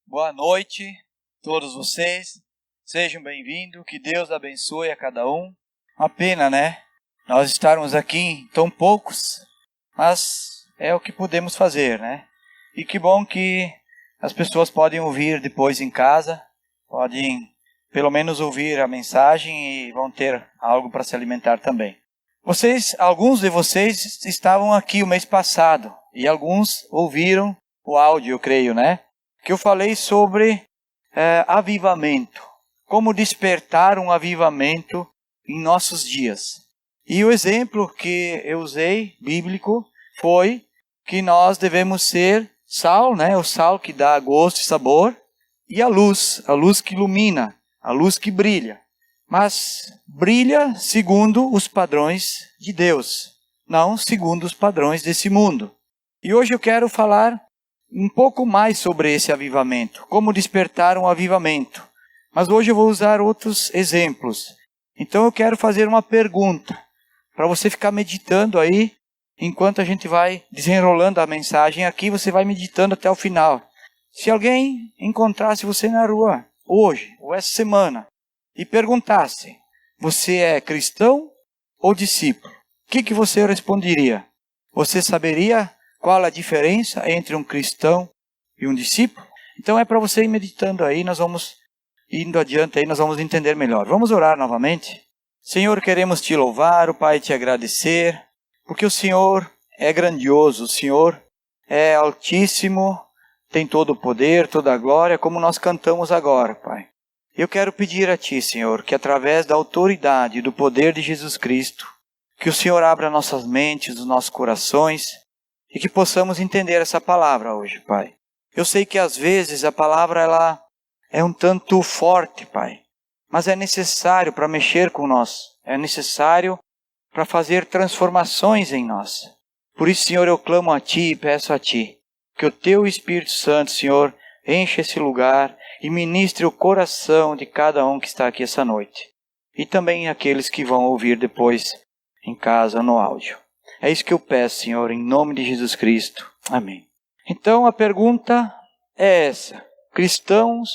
Boa noite a todos vocês, sejam bem-vindos, que Deus abençoe a cada um. Uma pena, né? Nós estarmos aqui tão poucos, mas é o que podemos fazer, né? E que bom que as pessoas podem ouvir depois em casa, podem pelo menos ouvir a mensagem e vão ter algo para se alimentar também. Alguns de vocês estavam aqui o mês passado e alguns ouviram o áudio, eu creio, né? Que eu falei sobre avivamento, como despertar um avivamento em nossos dias. E o exemplo que eu usei, bíblico, foi que nós devemos ser sal, né? O sal que dá gosto e sabor, e a luz que ilumina, a luz que brilha. Mas brilha segundo os padrões de Deus, não segundo os padrões desse mundo. E hoje eu quero falar um pouco mais sobre esse avivamento, como despertar um avivamento. Mas hoje eu vou usar outros exemplos. Então eu quero fazer uma pergunta, para você ficar meditando aí, enquanto a gente vai desenrolando a mensagem aqui, você vai meditando até o final. Se alguém encontrasse você na rua, hoje, ou essa semana, e perguntasse, você é cristão ou discípulo? O que você responderia? Você saberia qual a diferença entre um cristão e um discípulo? Então é para você ir meditando aí, nós vamos indo adiante aí, nós vamos entender melhor. Vamos orar novamente? Senhor, queremos te louvar, Pai, te agradecer, porque o Senhor é grandioso, o Senhor é altíssimo, tem todo o poder, toda a glória, como nós cantamos agora, Pai. Eu quero pedir a Ti, Senhor, que através da autoridade e do poder de Jesus Cristo, que o Senhor abra nossas mentes, os nossos corações, e que possamos entender essa palavra hoje, Pai. Eu sei que às vezes a palavra ela é um tanto forte, Pai, mas é necessário para mexer com nós, é necessário para fazer transformações em nós. Por isso, Senhor, eu clamo a Ti e peço a Ti, que o Teu Espírito Santo, Senhor, enche esse lugar e ministre o coração de cada um que está aqui essa noite. E também aqueles que vão ouvir depois em casa no áudio. É isso que eu peço, Senhor, em nome de Jesus Cristo. Amém. Então a pergunta é essa: cristãos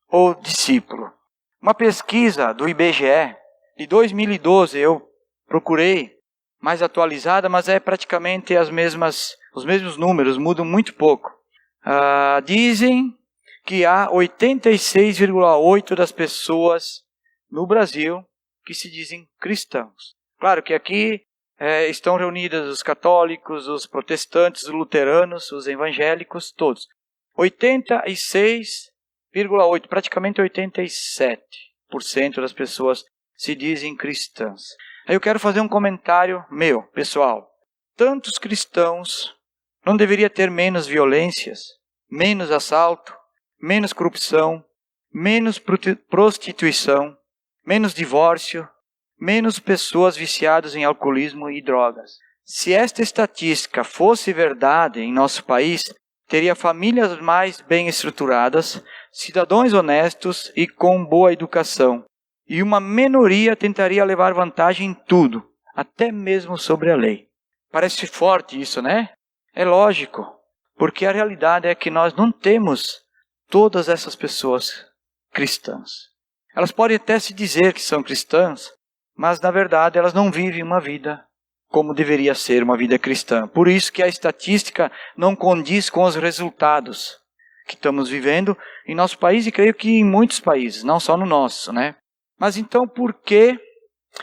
ou discípulo? Uma pesquisa do IBGE de 2012, eu procurei mais atualizada, mas é praticamente os mesmos números, mudam muito pouco. Dizem que há 86,8% das pessoas no Brasil que se dizem cristãos. Claro que aqui estão reunidos os católicos, os protestantes, os luteranos, os evangélicos, todos. 86,8%, praticamente 87% das pessoas se dizem cristãs. Aí eu quero fazer um comentário meu, pessoal. Tantos cristãos, não deveria ter menos violências, menos assalto, menos corrupção, menos prostituição, menos divórcio, menos pessoas viciadas em alcoolismo e drogas. Se esta estatística fosse verdade em nosso país, teria famílias mais bem estruturadas, cidadãos honestos e com boa educação. E uma minoria tentaria levar vantagem em tudo, até mesmo sobre a lei. Parece forte isso, né? É lógico, porque a realidade é que nós não temos todas essas pessoas cristãs. Elas podem até se dizer que são cristãs, mas na verdade elas não vivem uma vida como deveria ser uma vida cristã. Por isso que a estatística não condiz com os resultados que estamos vivendo em nosso país e creio que em muitos países, não só no nosso, né? Mas então por que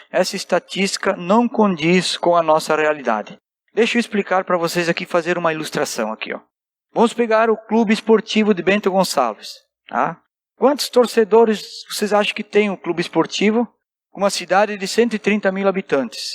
essa estatística não condiz com a nossa realidade? Deixa eu explicar para vocês aqui, fazer uma ilustração aqui, ó. Vamos pegar o Clube Esportivo de Bento Gonçalves, tá? Quantos torcedores vocês acham que tem um clube esportivo? Uma cidade de 130 mil habitantes.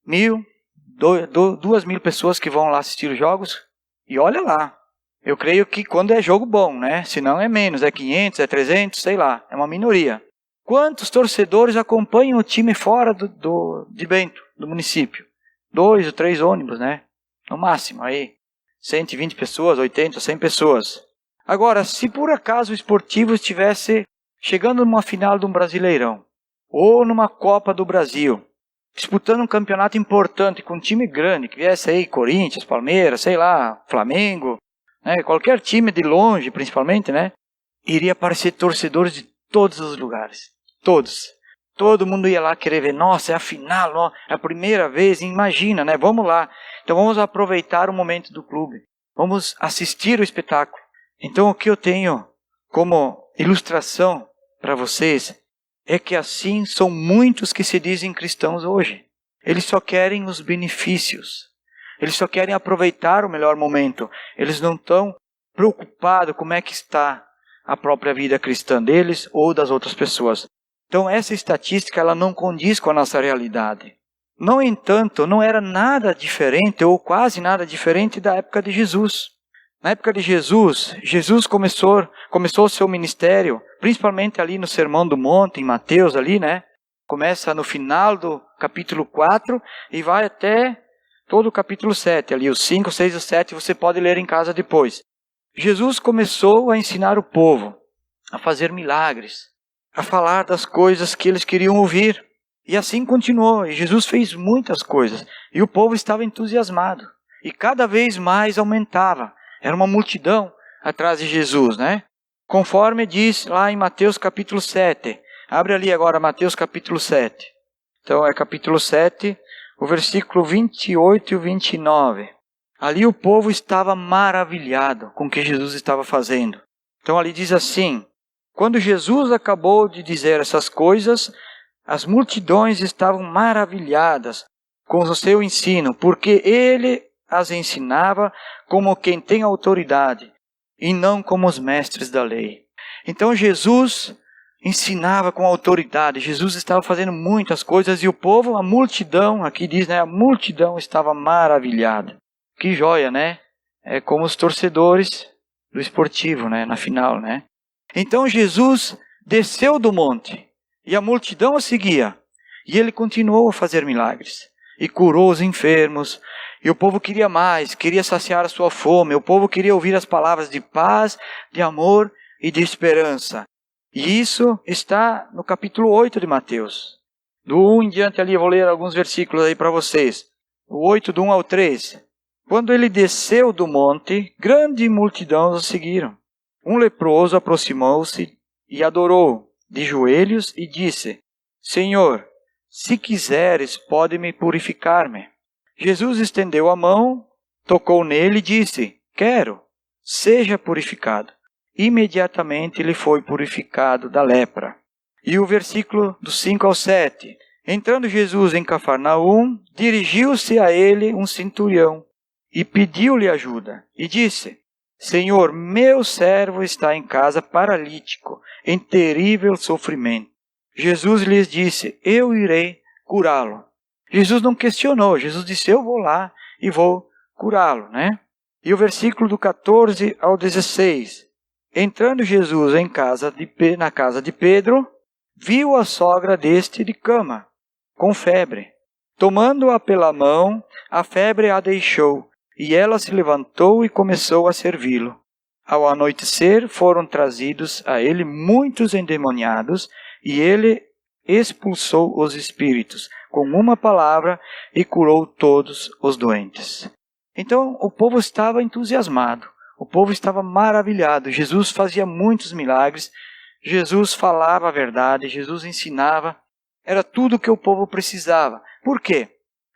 2.000 pessoas que vão lá assistir os jogos. E olha lá, eu creio que quando é jogo bom, né? Se não é menos, é 500, é 300, sei lá, é uma minoria. Quantos torcedores acompanham o time fora de Bento, do município? 2 ou 3 ônibus, né? No máximo, aí 120 pessoas, 80, 100 pessoas. Agora, se por acaso o esportivo estivesse chegando numa final de um Brasileirão, ou numa Copa do Brasil, disputando um campeonato importante com um time grande, que viesse aí Corinthians, Palmeiras, sei lá, Flamengo, né? Qualquer time de longe, principalmente, né? iria aparecer torcedores de todos os lugares. Todos. Todo mundo ia lá querer ver. Nossa, é a final, ó, é a primeira vez. Imagina, né? Vamos lá. Então vamos aproveitar o momento do clube. Vamos assistir o espetáculo. Então o que eu tenho como ilustração para vocês é que assim são muitos que se dizem cristãos hoje. Eles só querem os benefícios. Eles só querem aproveitar o melhor momento. Eles não estão preocupados como é que está a própria vida cristã deles ou das outras pessoas. Então essa estatística ela não condiz com a nossa realidade. No entanto, não era nada diferente ou quase nada diferente da época de Jesus. Na época de Jesus, Jesus começou o seu ministério, principalmente ali no Sermão do Monte, em Mateus ali, né? Começa no final do capítulo 4 e vai até todo o capítulo 7, ali os 5, 6 e 7 você pode ler em casa depois. Jesus começou a ensinar o povo a fazer milagres, a falar das coisas que eles queriam ouvir. E assim continuou, e Jesus fez muitas coisas, e o povo estava entusiasmado, e cada vez mais aumentava. Era uma multidão atrás de Jesus, né? Conforme diz lá em Mateus capítulo 7. Abre ali agora Mateus capítulo 7. Então é capítulo 7, o versículo 28 e 29. Ali o povo estava maravilhado com o que Jesus estava fazendo. Então ali diz assim: quando Jesus acabou de dizer essas coisas, as multidões estavam maravilhadas com o seu ensino, porque ele as ensinava como quem tem autoridade e não como os mestres da lei. Então Jesus ensinava com autoridade, Jesus estava fazendo muitas coisas e o povo, a multidão, aqui diz, né, a multidão estava maravilhada. Que joia, né? É como os torcedores do esportivo, né, na final, né? Então Jesus desceu do monte e a multidão o seguia. E ele continuou a fazer milagres e curou os enfermos. E o povo queria mais, queria saciar a sua fome. O povo queria ouvir as palavras de paz, de amor e de esperança. E isso está no capítulo 8 de Mateus. Do 1 em diante ali, eu vou ler alguns versículos aí para vocês. O 8, do 1 ao 3. Quando ele desceu do monte, grande multidão o seguiram. Um leproso aproximou-se e adorou de joelhos e disse: Senhor, se quiseres, pode-me purificar-me. Jesus estendeu a mão, tocou nele e disse: Quero, seja purificado. Imediatamente ele foi purificado da lepra. E o versículo do 5 ao 7. Entrando Jesus em Cafarnaum, dirigiu-se a ele um centurião e pediu-lhe ajuda. E disse: Senhor, meu servo está em casa paralítico, em terrível sofrimento. Jesus lhes disse: Eu irei curá-lo. Jesus não questionou, Jesus disse: Eu vou lá e vou curá-lo, né? E o versículo do 14 ao 16. Entrando Jesus na casa de Pedro, viu a sogra deste de cama, com febre. Tomando-a pela mão, a febre a deixou, e ela se levantou e começou a servi-lo. Ao anoitecer, foram trazidos a ele muitos endemoniados, e ele expulsou os espíritos com uma palavra e curou todos os doentes. Então o povo estava entusiasmado, o povo estava maravilhado. Jesus fazia muitos milagres, Jesus falava a verdade, Jesus ensinava. Era tudo o que o povo precisava. Por quê?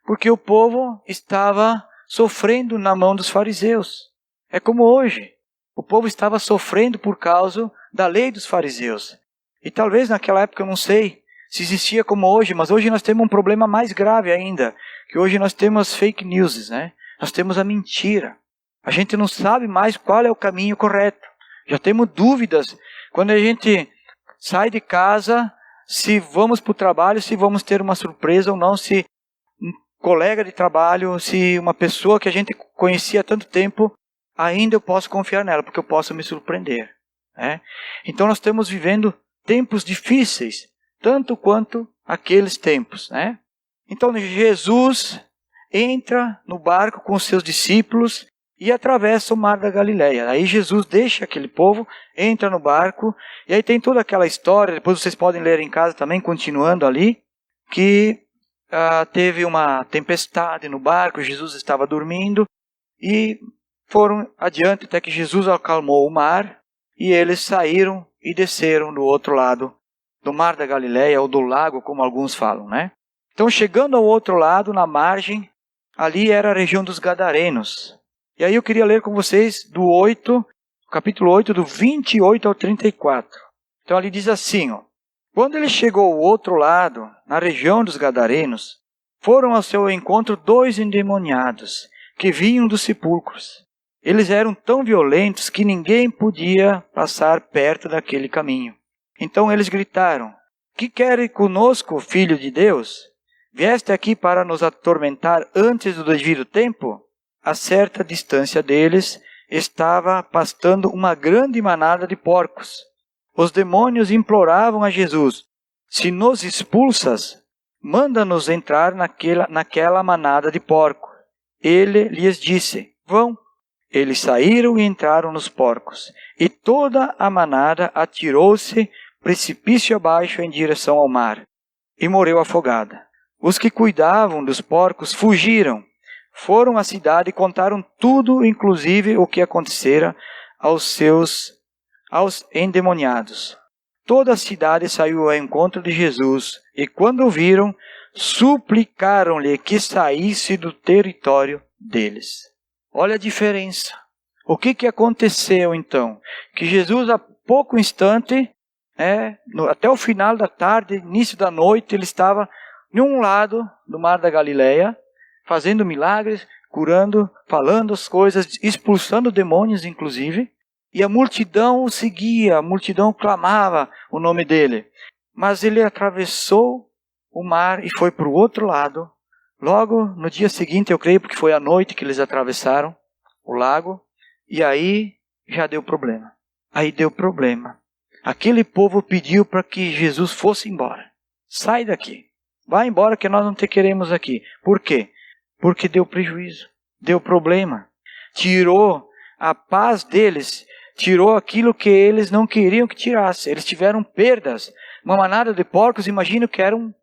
Porque o povo estava sofrendo na mão dos fariseus. É como hoje. O povo estava sofrendo por causa da lei dos fariseus. E talvez naquela época, eu não sei se existia como hoje, mas hoje nós temos um problema mais grave ainda, que hoje nós temos fake news, né? Nós temos a mentira. A gente não sabe mais qual é o caminho correto. Já temos dúvidas quando a gente sai de casa, se vamos para o trabalho, se vamos ter uma surpresa ou não, se um colega de trabalho, se uma pessoa que a gente conhecia há tanto tempo, ainda eu posso confiar nela, porque eu posso me surpreender, né? Então nós estamos vivendo tempos difíceis, tanto quanto aqueles tempos, né? Então Jesus entra no barco com os seus discípulos e atravessa o mar da Galileia. Aí Jesus deixa aquele povo, entra no barco, e aí tem toda aquela história, depois vocês podem ler em casa também, continuando ali, que teve uma tempestade no barco, Jesus estava dormindo, e foram adiante até que Jesus acalmou o mar, e eles saíram e desceram do outro lado do Mar da Galileia, ou do lago, como alguns falam, né? Então, chegando ao outro lado, na margem, ali era a região dos Gadarenos. E aí eu queria ler com vocês capítulo 8, do 28 ao 34. Então, ali diz assim, ó: quando ele chegou ao outro lado, na região dos Gadarenos, foram ao seu encontro 2 endemoniados, que vinham dos sepulcros. Eles eram tão violentos que ninguém podia passar perto daquele caminho. Então eles gritaram: que quer conosco, filho de Deus? Vieste aqui para nos atormentar antes do devido tempo? A certa distância deles estava pastando uma grande manada de porcos. Os demônios imploravam a Jesus: se nos expulsas, manda-nos entrar naquela manada de porcos. Ele lhes disse: vão. Eles saíram e entraram nos porcos, e toda a manada atirou-se precipício abaixo em direção ao mar, e morreu afogada. Os que cuidavam dos porcos fugiram, foram à cidade e contaram tudo, inclusive o que acontecera aos endemoniados. Toda a cidade saiu ao encontro de Jesus, e quando o viram, suplicaram-lhe que saísse do território deles. Olha a diferença. O que aconteceu então? Que Jesus, há pouco instante, até o final da tarde, início da noite, ele estava em um lado do Mar da Galileia, fazendo milagres, curando, falando as coisas, expulsando demônios inclusive, e a multidão o seguia, a multidão clamava o nome dele. Mas ele atravessou o mar e foi para o outro lado. Logo no dia seguinte, eu creio, porque foi à noite que eles atravessaram o lago, e aí já deu problema. Aí deu problema. Aquele povo pediu para que Jesus fosse embora. Sai daqui. Vai embora que nós não te queremos aqui. Por quê? Porque deu prejuízo. Deu problema. Tirou a paz deles. Tirou aquilo que eles não queriam que tirasse. Eles tiveram perdas. Uma manada de porcos, imagino que eram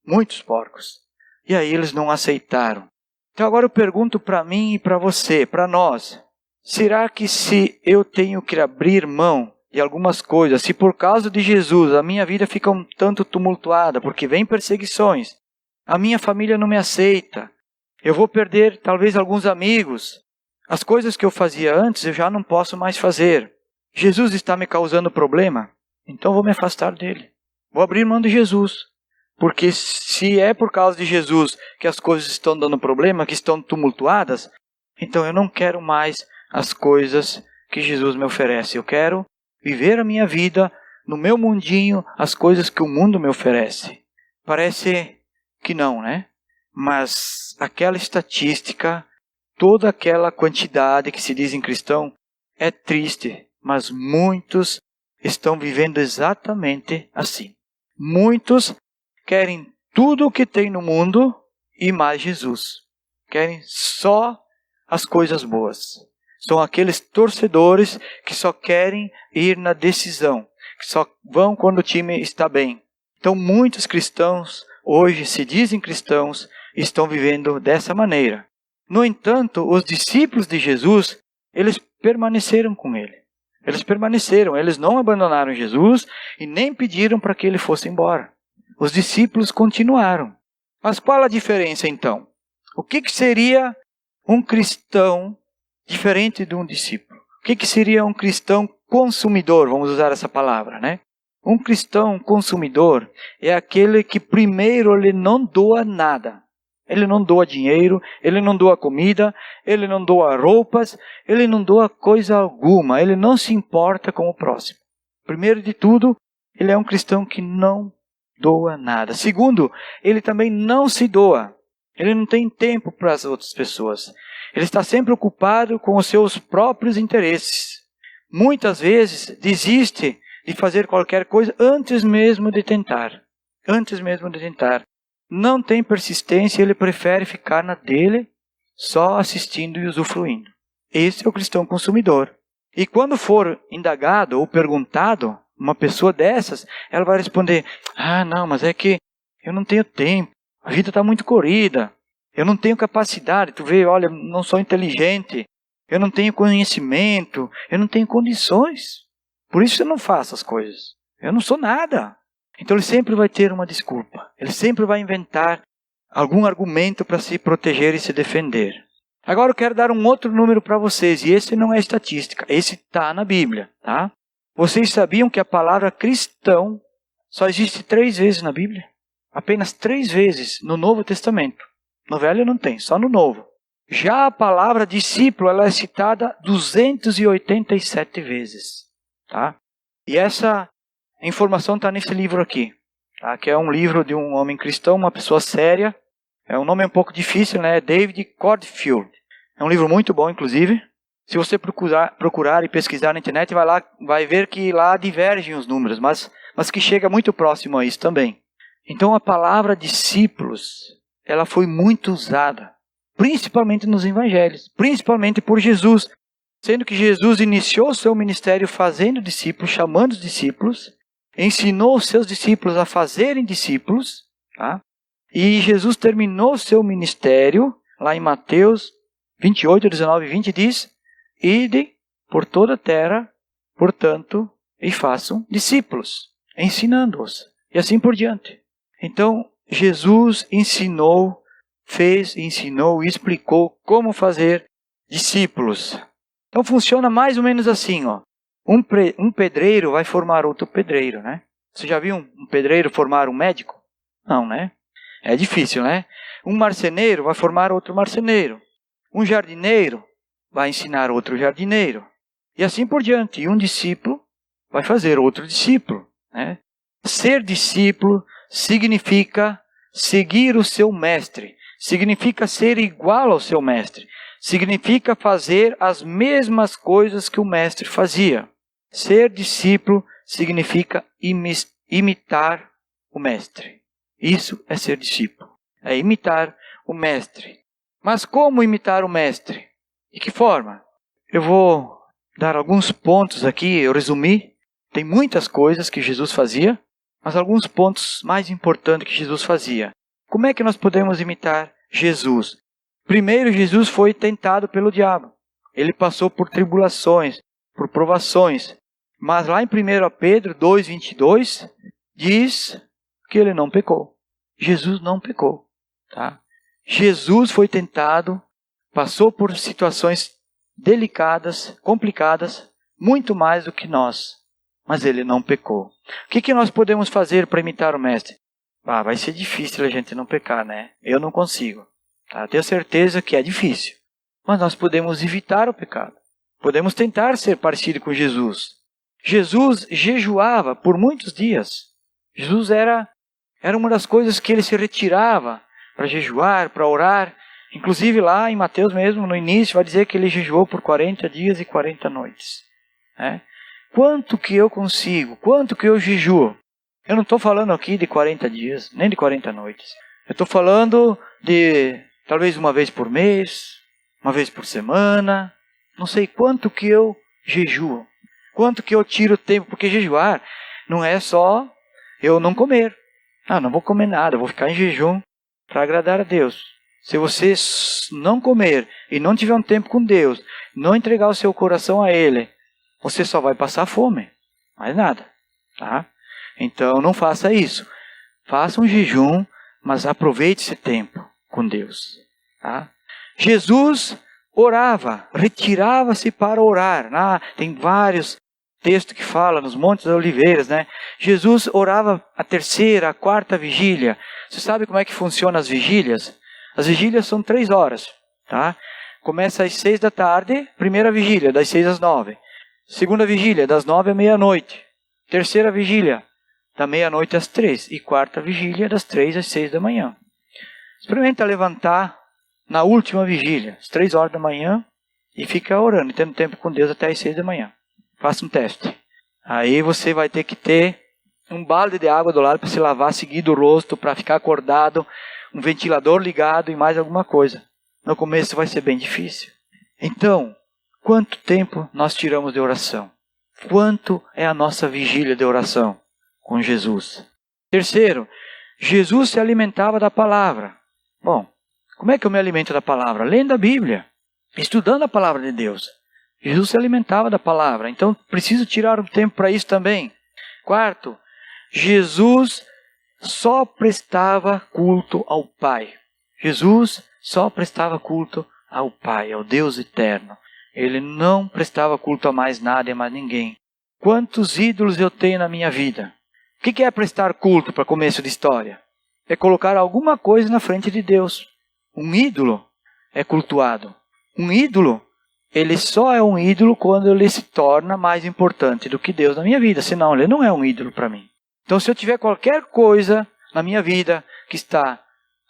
muitos porcos. E aí eles não aceitaram. Então agora eu pergunto para mim e para você, para nós. Será que se eu tenho que abrir mão de algumas coisas, se por causa de Jesus a minha vida fica um tanto tumultuada, porque vem perseguições, a minha família não me aceita, eu vou perder talvez alguns amigos, as coisas que eu fazia antes eu já não posso mais fazer. Jesus está me causando problema, então vou me afastar dele. Vou abrir mão de Jesus. Porque se é por causa de Jesus que as coisas estão dando problema, que estão tumultuadas, então eu não quero mais as coisas que Jesus me oferece. Eu quero viver a minha vida no meu mundinho, as coisas que o mundo me oferece. Parece que não, né? Mas aquela estatística, toda aquela quantidade que se diz em cristão, é triste. Mas muitos estão vivendo exatamente assim. Muitos querem tudo o que tem no mundo e mais Jesus. Querem só as coisas boas. São aqueles torcedores que só querem ir na decisão, que só vão quando o time está bem. Então muitos cristãos, hoje se dizem cristãos, estão vivendo dessa maneira. No entanto, os discípulos de Jesus, eles permaneceram com ele. Eles permaneceram, eles não abandonaram Jesus e nem pediram para que ele fosse embora. Os discípulos continuaram. Mas qual a diferença então? O que seria um cristão diferente de um discípulo? O que seria um cristão consumidor? Vamos usar essa palavra, né? Um cristão consumidor é aquele que primeiro ele não doa nada. Ele não doa dinheiro, ele não doa comida, ele não doa roupas, ele não doa coisa alguma. Ele não se importa com o próximo. Primeiro de tudo, ele é um cristão que não doa nada. Segundo, ele também não se doa. Ele não tem tempo para as outras pessoas. Ele está sempre ocupado com os seus próprios interesses. Muitas vezes desiste de fazer qualquer coisa antes mesmo de tentar. Antes mesmo de tentar. Não tem persistência, ele prefere ficar na dele, só assistindo e usufruindo. Esse é o cristão consumidor. E quando for indagado ou perguntado, uma pessoa dessas, ela vai responder: não, mas é que eu não tenho tempo, a vida está muito corrida, eu não tenho capacidade, tu vê, olha, não sou inteligente, eu não tenho conhecimento, eu não tenho condições. Por isso eu não faço as coisas. Eu não sou nada. Então ele sempre vai ter uma desculpa. Ele sempre vai inventar algum argumento para se proteger e se defender. Agora eu quero dar um outro número para vocês. E esse não é estatística. Esse está na Bíblia. Tá? Vocês sabiam que a palavra cristão só existe 3 vezes na Bíblia? Apenas 3 vezes no Novo Testamento. No Velho não tem, só no Novo. Já a palavra discípulo ela é citada 287 vezes. Tá? E essa informação está nesse livro aqui. Tá? Que é um livro de um homem cristão, uma pessoa séria. É um nome um pouco difícil, né? David Cordfield. É um livro muito bom, inclusive. Se você procurar e pesquisar na internet, vai ver que lá divergem os números, mas que chega muito próximo a isso também. Então a palavra discípulos, ela foi muito usada, principalmente nos evangelhos, principalmente por Jesus. Sendo que Jesus iniciou o seu ministério fazendo discípulos, chamando os discípulos, ensinou os seus discípulos a fazerem discípulos, tá? E Jesus terminou o seu ministério, lá em Mateus 28, 19 e 20, diz: Ide por toda a terra, portanto, e façam discípulos, ensinando-os, e assim por diante. Então, Jesus ensinou e explicou como fazer discípulos. Então funciona mais ou menos assim, ó. Um pedreiro vai formar outro pedreiro, né? Você já viu um pedreiro formar um médico? Não, né? É difícil, né? Um marceneiro vai formar outro marceneiro. Um jardineiro vai ensinar outro jardineiro. E assim por diante. E um discípulo vai fazer outro discípulo, né? Ser discípulo significa seguir o seu mestre. Significa ser igual ao seu mestre. Significa fazer as mesmas coisas que o mestre fazia. Ser discípulo significa imitar o mestre. Isso é ser discípulo. É imitar o mestre. Mas como imitar o mestre? De que forma? Eu vou dar alguns pontos aqui, eu resumi. Tem muitas coisas que Jesus fazia, mas alguns pontos mais importantes que Jesus fazia. Como é que nós podemos imitar Jesus? Primeiro, Jesus foi tentado pelo diabo. Ele passou por tribulações, por provações. Mas lá em 1 Pedro 2,22, diz que ele não pecou. Jesus não pecou. Tá? Jesus foi tentado, passou por situações delicadas, complicadas, muito mais do que nós. Mas ele não pecou. O que nós podemos fazer para imitar o Mestre? Vai ser difícil a gente não pecar, né? Eu não consigo. Tá? Tenho certeza que é difícil. Mas nós podemos evitar o pecado. Podemos tentar ser parecido com Jesus. Jesus jejuava por muitos dias. Jesus era uma das coisas que ele se retirava para jejuar, para orar. Inclusive lá em Mateus mesmo, no início, vai dizer que ele jejuou por 40 dias e 40 noites. Né? Quanto que eu consigo? Quanto que eu jejuo? Eu não estou falando aqui de 40 dias, nem de 40 noites. Eu estou falando de talvez uma vez por mês, uma vez por semana. Não sei quanto que eu jejuo. Quanto que eu tiro tempo, porque jejuar não é só eu não comer. Não vou comer nada, vou ficar em jejum para agradar a Deus. Se você não comer e não tiver um tempo com Deus, não entregar o seu coração a Ele, você só vai passar fome, mais nada. Tá? Então não faça isso. Faça um jejum, mas aproveite esse tempo com Deus. Tá? Jesus orava, retirava-se para orar. Tem vários textos que falam nos Montes das Oliveiras, né? Jesus orava a 3ª, a 4ª vigília. Você sabe como é que funcionam as vigílias? As vigílias são 3 horas. Tá? Começa às 6 da tarde, primeira vigília, das 6 às 9. Segunda vigília, das 9 à meia-noite. Terceira vigília, da meia-noite às 3. E quarta vigília, das 3 às 6 da manhã. Experimenta levantar na última vigília, às 3 horas da manhã, e fica orando, tendo tempo com Deus até às 6 da manhã. Faça um teste. Aí você vai ter que ter um balde de água do lado para se lavar seguido o rosto, para ficar acordado, um ventilador ligado e mais alguma coisa. No começo vai ser bem difícil. Então, quanto tempo nós tiramos de oração? Quanto é a nossa vigília de oração com Jesus? Terceiro, Jesus se alimentava da palavra. Bom, como é que eu me alimento da palavra? Lendo a Bíblia, estudando a palavra de Deus. Jesus se alimentava da palavra. Então, preciso tirar um tempo para isso também. Quarto, Jesus só prestava culto ao Pai. Jesus só prestava culto ao Pai, ao Deus eterno. Ele não prestava culto a mais nada e a mais ninguém. Quantos ídolos eu tenho na minha vida? O que é prestar culto para começo de história? É colocar alguma coisa na frente de Deus. Um ídolo é cultuado. Um ídolo, ele só é um ídolo quando ele se torna mais importante do que Deus na minha vida. Senão, ele não é um ídolo para mim. Então, se eu tiver qualquer coisa na minha vida que está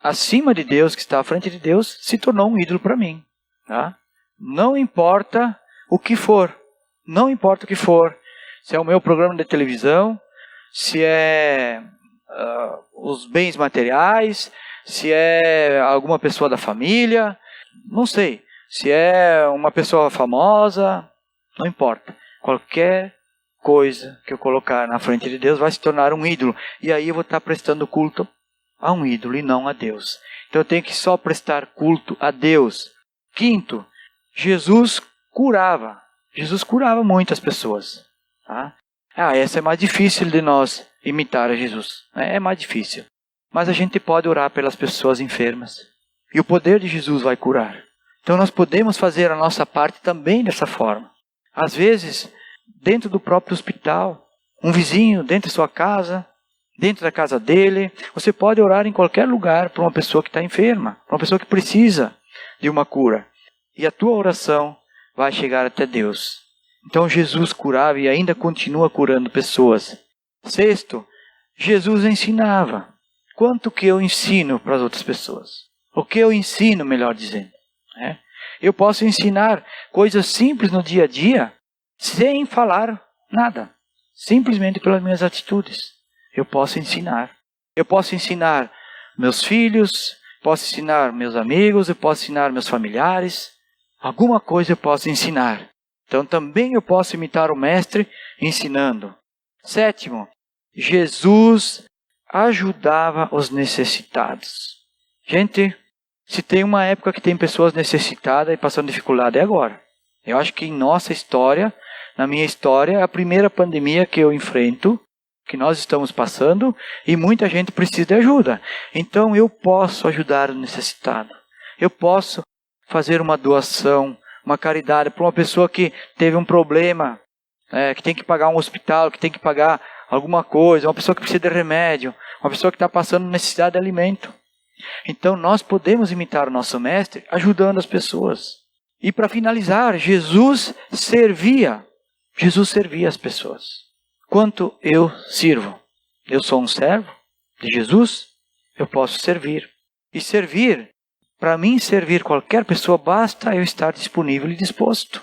acima de Deus, que está à frente de Deus, se tornou um ídolo para mim. Tá? Não importa o que for. Não importa o que for. Se é o meu programa de televisão, se é os bens materiais, se é alguma pessoa da família, não sei. Se é uma pessoa famosa, não importa. Qualquer coisa que eu colocar na frente de Deus vai se tornar um ídolo. E aí eu vou estar prestando culto a um ídolo e não a Deus. Então eu tenho que só prestar culto a Deus. Quinto, Jesus curava. Jesus curava muitas pessoas. Tá? Essa é mais difícil de nós imitar a Jesus. É mais difícil. Mas a gente pode orar pelas pessoas enfermas. E o poder de Jesus vai curar. Então nós podemos fazer a nossa parte também dessa forma. Às vezes, dentro do próprio hospital, um vizinho dentro da sua casa, dentro da casa dele, você pode orar em qualquer lugar para uma pessoa que está enferma, para uma pessoa que precisa de uma cura. E a tua oração vai chegar até Deus. Então Jesus curava e ainda continua curando pessoas. Sexto, Jesus ensinava. Quanto que eu ensino para as outras pessoas? O que eu ensino, melhor dizendo. Eu posso ensinar coisas simples no dia a dia, sem falar nada. Simplesmente pelas minhas atitudes. Eu posso ensinar. Eu posso ensinar meus filhos, posso ensinar meus amigos, eu posso ensinar meus familiares. Alguma coisa eu posso ensinar. Então também eu posso imitar o Mestre ensinando. Sétimo, Jesus ajudava os necessitados. Gente, se tem uma época que tem pessoas necessitadas e passando dificuldade, é agora. Eu acho que em nossa história, na minha história, é a primeira pandemia que eu enfrento, que nós estamos passando, e muita gente precisa de ajuda. Então eu posso ajudar o necessitado. Eu posso fazer uma doação, uma caridade para uma pessoa que teve um problema, que tem que pagar um hospital, que tem que pagar alguma coisa, uma pessoa que precisa de remédio, uma pessoa que está passando necessidade de alimento. Então nós podemos imitar o nosso Mestre ajudando as pessoas. E para finalizar, Jesus servia as pessoas. Quanto eu sirvo? Eu sou um servo de Jesus? Eu posso servir. E servir, para mim servir qualquer pessoa, basta eu estar disponível e disposto.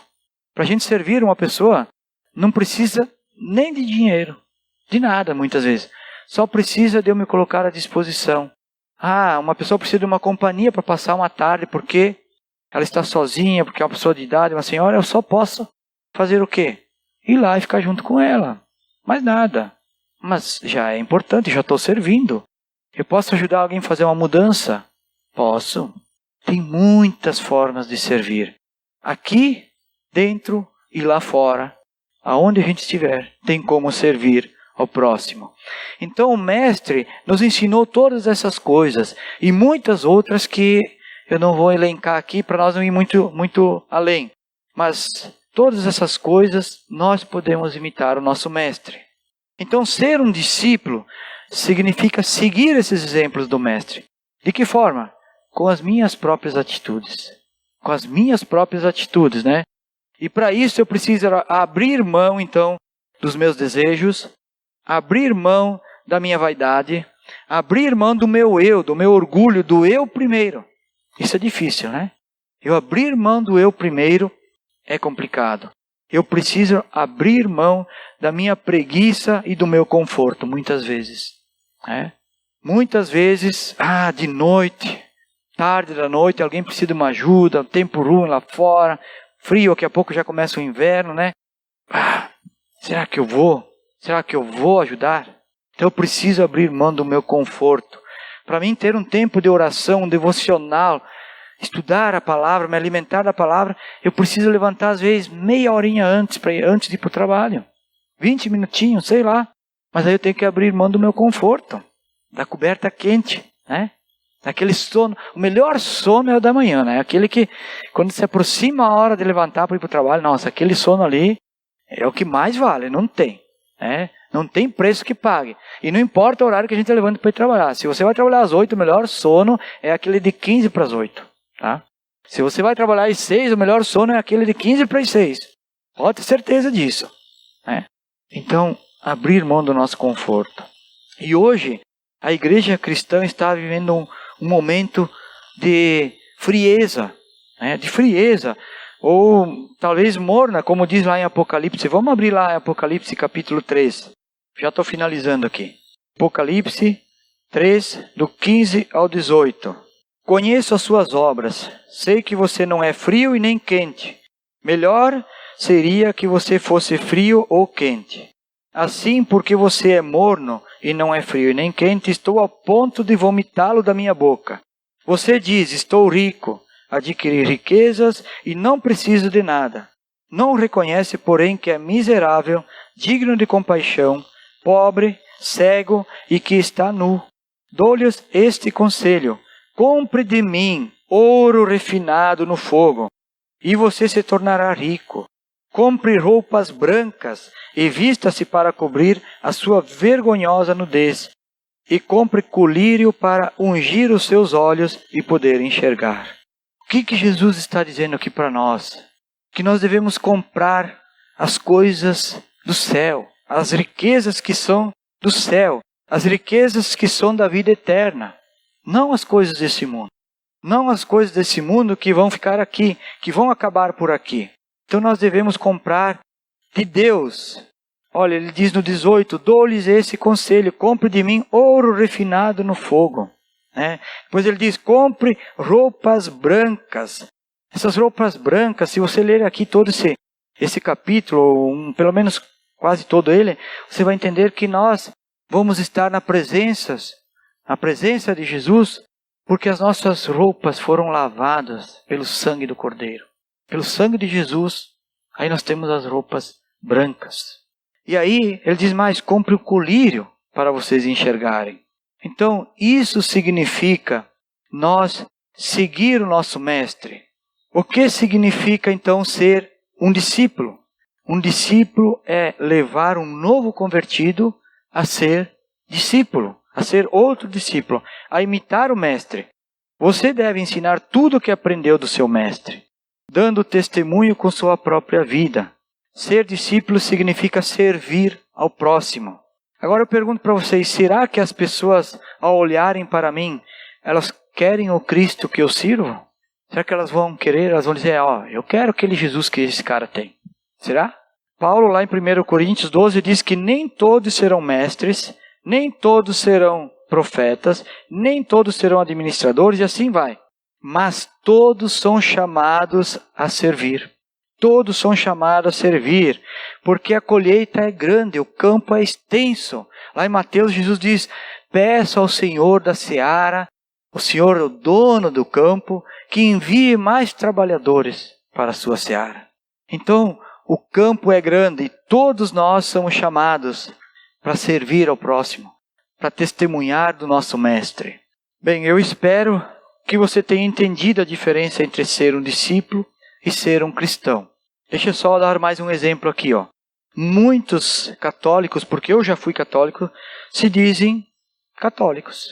Para a gente servir uma pessoa, não precisa nem de dinheiro, de nada muitas vezes. Só precisa de eu me colocar à disposição. Uma pessoa precisa de uma companhia para passar uma tarde porque ela está sozinha, porque é uma pessoa de idade, uma senhora, eu só posso fazer o quê? Ir lá e ficar junto com ela. Mais nada. Mas já é importante, já estou servindo. Eu posso ajudar alguém a fazer uma mudança? Posso. Tem muitas formas de servir. Aqui, dentro e lá fora, aonde a gente estiver, tem como servir ao próximo. Então o Mestre nos ensinou todas essas coisas e muitas outras que eu não vou elencar aqui para nós não ir muito além. Mas todas essas coisas nós podemos imitar o nosso Mestre. Então ser um discípulo significa seguir esses exemplos do Mestre. De que forma? Com as minhas próprias atitudes. Com as minhas próprias atitudes, né? E para isso eu preciso abrir mão então dos meus desejos, abrir mão da minha vaidade, abrir mão do meu eu, do meu orgulho, do eu primeiro. Isso é difícil, né? Eu abrir mão do eu primeiro é complicado. Eu preciso abrir mão da minha preguiça e do meu conforto, muitas vezes. Muitas vezes, de noite, tarde da noite, alguém precisa de uma ajuda, tempo ruim lá fora, frio, daqui a pouco já começa o inverno, né? Será que eu vou? Será que eu vou ajudar? Então eu preciso abrir mão do meu conforto. Para mim ter um tempo de oração, um devocional estudar a palavra, me alimentar da palavra, eu preciso levantar às vezes meia horinha antes de ir para o trabalho. 20 minutinhos, sei lá. Mas aí eu tenho que abrir mão do meu conforto, da coberta quente, né? Daquele sono. O melhor sono é o da manhã, né? Aquele que, quando se aproxima a hora de levantar para ir para o trabalho, nossa, aquele sono ali é o que mais vale, não tem. Né? Não tem preço que pague. E não importa o horário que a gente levanta para ir trabalhar. Se você vai trabalhar às 8, o melhor sono é aquele de 15 para as 8. Tá? Se você vai trabalhar às 6, o melhor sono é aquele de 15 para as 6. Pode ter certeza disso. Né? Então, abrir mão do nosso conforto. E hoje, a igreja cristã está vivendo um momento de frieza. Né? De frieza. Ou talvez morna, como diz lá em Apocalipse. Vamos abrir lá em Apocalipse capítulo 3. Já estou finalizando aqui. Apocalipse 3, do 15 ao 18. Conheço as suas obras. Sei que você não é frio e nem quente. Melhor seria que você fosse frio ou quente. Assim, porque você é morno e não é frio e nem quente, estou a ponto de vomitá-lo da minha boca. Você diz, estou rico, adquiri riquezas e não preciso de nada. Não reconhece, porém, que é miserável, digno de compaixão, pobre, cego e que está nu. Dou-lhes este conselho: compre de mim ouro refinado no fogo, e você se tornará rico. Compre roupas brancas e vista-se para cobrir a sua vergonhosa nudez. E compre colírio para ungir os seus olhos e poder enxergar. O que Jesus está dizendo aqui para nós? Que nós devemos comprar as coisas do céu, as riquezas que são do céu, as riquezas que são da vida eterna. Não as coisas desse mundo. Não as coisas desse mundo que vão ficar aqui, que vão acabar por aqui. Então nós devemos comprar de Deus. Olha, ele diz no 18, dou-lhes esse conselho, compre de mim ouro refinado no fogo. Né? Depois ele diz, compre roupas brancas. Essas roupas brancas, se você ler aqui todo esse capítulo, pelo menos quase todo ele, você vai entender que nós vamos estar na presença de Jesus, porque as nossas roupas foram lavadas pelo sangue do Cordeiro. Pelo sangue de Jesus, aí nós temos as roupas brancas. E aí, ele diz mais, compre o colírio para vocês enxergarem. Então, isso significa nós seguir o nosso mestre. O que significa, então, ser um discípulo? Um discípulo é levar um novo convertido a ser discípulo, a ser outro discípulo, a imitar o mestre. Você deve ensinar tudo o que aprendeu do seu mestre, dando testemunho com sua própria vida. Ser discípulo significa servir ao próximo. Agora eu pergunto para vocês, será que as pessoas, ao olharem para mim, elas querem o Cristo que eu sirvo? Será que elas vão querer, elas vão dizer, eu quero aquele Jesus que esse cara tem? Será? Paulo lá em 1 Coríntios 12 diz que nem todos serão mestres, nem todos serão profetas, nem todos serão administradores, e assim vai. Mas todos são chamados a servir. Todos são chamados a servir, porque a colheita é grande, o campo é extenso. Lá em Mateus, Jesus diz, peça ao Senhor da seara, o Senhor, o dono do campo, que envie mais trabalhadores para a sua seara. Então, o campo é grande e todos nós somos chamados para servir ao próximo, para testemunhar do nosso Mestre. Bem, eu espero que você tenha entendido a diferença entre ser um discípulo e ser um cristão. Deixa eu só dar mais um exemplo aqui. Muitos católicos, porque eu já fui católico, se dizem católicos,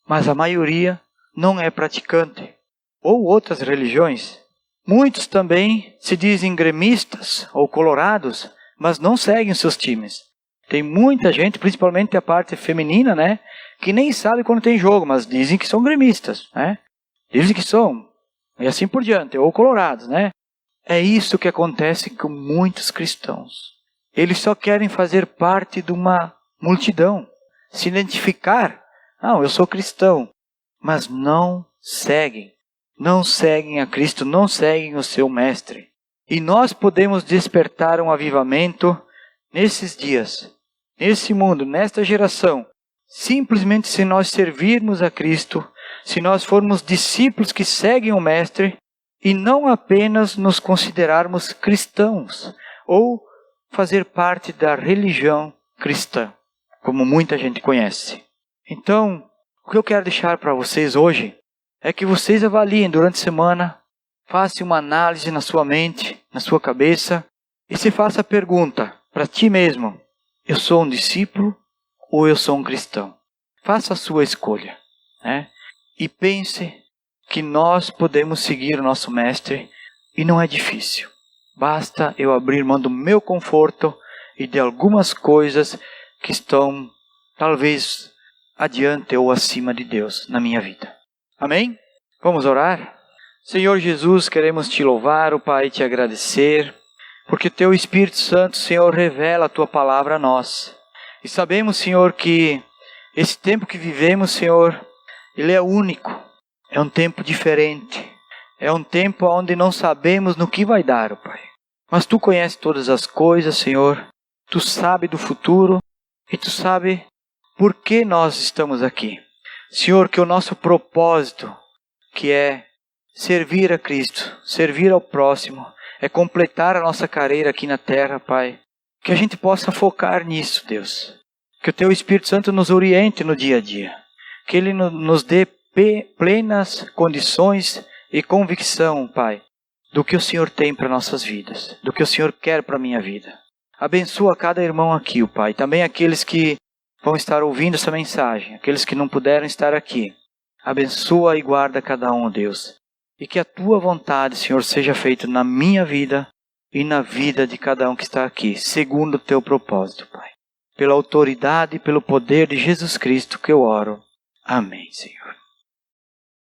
mas a maioria não é praticante. Ou outras religiões. Muitos também se dizem gremistas ou colorados, mas não seguem seus times. Tem muita gente, principalmente a parte feminina, né, que nem sabe quando tem jogo, mas dizem que são gremistas, né? Dizem que são, e assim por diante, ou colorados, né? É isso que acontece com muitos cristãos. Eles só querem fazer parte de uma multidão, se identificar. Não, eu sou cristão, mas não seguem a Cristo, não seguem o seu Mestre. E nós podemos despertar um avivamento nesses dias, nesse mundo, nesta geração, simplesmente se nós servirmos a Cristo, se nós formos discípulos que seguem o Mestre e não apenas nos considerarmos cristãos ou fazer parte da religião cristã, como muita gente conhece. Então, o que eu quero deixar para vocês hoje é que vocês avaliem durante a semana, façam uma análise na sua mente, na sua cabeça, e se faça a pergunta para ti mesmo: eu sou um discípulo ou eu sou um cristão? Faça a sua escolha, né? E pense que nós podemos seguir o nosso Mestre e não é difícil. Basta eu abrir mão do meu conforto e de algumas coisas que estão talvez adiante ou acima de Deus na minha vida. Amém? Vamos orar? Senhor Jesus, queremos te louvar, ó Pai, e te agradecer, porque teu Espírito Santo, Senhor, revela a tua palavra a nós. E sabemos, Senhor, que esse tempo que vivemos, Senhor, ele é único, é um tempo diferente, é um tempo onde não sabemos no que vai dar, ó Pai. Mas tu conheces todas as coisas, Senhor, tu sabes do futuro e tu sabes por que nós estamos aqui. Senhor, que o nosso propósito, que é servir a Cristo, servir ao próximo, é completar a nossa carreira aqui na terra, Pai. Que a gente possa focar nisso, Deus. Que o Teu Espírito Santo nos oriente no dia a dia. Que Ele nos dê plenas condições e convicção, Pai, do que o Senhor tem para nossas vidas, do que o Senhor quer para a minha vida. Abençoa cada irmão aqui, Pai. Também aqueles que vão estar ouvindo essa mensagem, aqueles que não puderam estar aqui. Abençoa e guarda cada um, Deus. E que a Tua vontade, Senhor, seja feita na minha vida e na vida de cada um que está aqui, segundo o Teu propósito, Pai. Pela autoridade e pelo poder de Jesus Cristo que eu oro. Amém, Senhor.